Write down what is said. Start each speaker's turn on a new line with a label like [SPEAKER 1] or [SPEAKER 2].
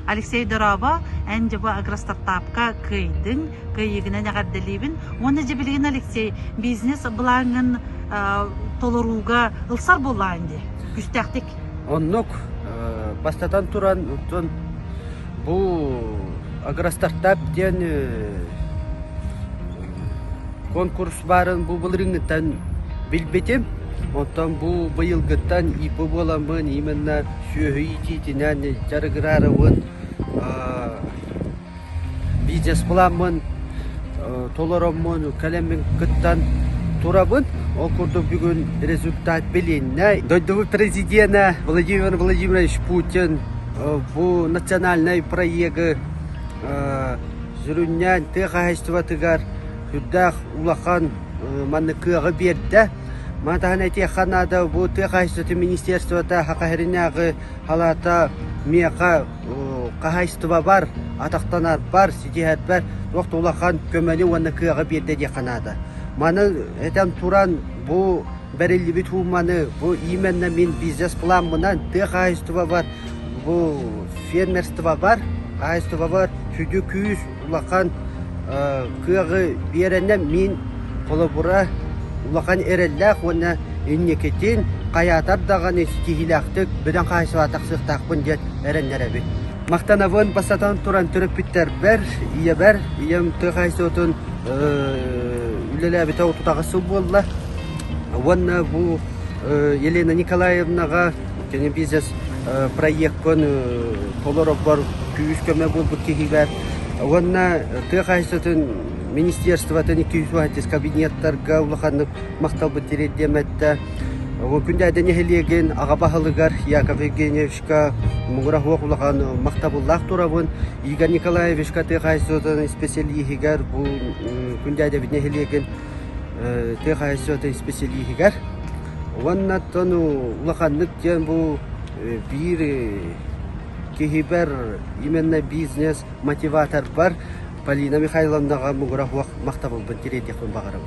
[SPEAKER 1] Алексей Дораба әнжеба агростартапка кыйдың, кыйыгына нәғарделейбін. Оны же білген Алексей, бизнес бұлаңын толыруға ылсар болайынды, күстәқтік.
[SPEAKER 2] Оннук, бастатан туран, бұл агростартап ден конкурс барын бұл рыңыттан білбетем. Онтан бұл бұйылғыттан ипі боламын, именно сүйі итетінен жарғырарывын, бизнес боламын, толырамын, кәлемін күттан турабын. Ол күрді бүгін результат білейінне. Дойдығы президента Владимир Владимирович Путин бұл национальный проекты жүріннен тіғайыстыва тігар хүддақ улақан маны күйіғы берді. Матаған әте қанада бұл тіғайыстыва министерствода хақайрынағы халата меқа қағайыстыва бар, атақтанар бар, сидегер бар, оқты улақан көмәне оны күйіғы берді де қанада. Маны әтен туран бұл бәрелі бет маны бұл именно мен бизнес план мұнан тіғайыстыва бар, бұл фермерство бар, қағайыстыва бар, сүді күйіс улақан күйіғы берені мен қолы бұра улақан әрелләқ, оны үннекетен қаятар даған стихилақтық бірін қайсыва тақсықтақпын дет әрінлері бет. Мақтанавын басатан туран түріп біттер бәр, ие бәр, ием тіғайсы отын үлелі әбіті отутағысы болла. Оны бұл Елена Николаевнаға және бизнес проектпен толырып бар күйіс көмі бол бұд кегі бәр. Оны тіғайсы отын министерстводан 200 кабинеттарға улаханып мақтал бұттерет демәтті. Күнде әдіне хелеген аға бағылығар Яков Евгеньевичка мұғырақ оқылаған мақтабыллақ тұрабын. Игорь Николаевичка тіғайсыотын специалихігер бұл күнде әдіне хелеген тіғайсыотын специалихігер. Оннаттан улаханлық ден бұл бір кехібер именно бизнес мотиватор бар. Полина Михайловнаға мұғырақ мақтабыл бұттерет еқін бағарым.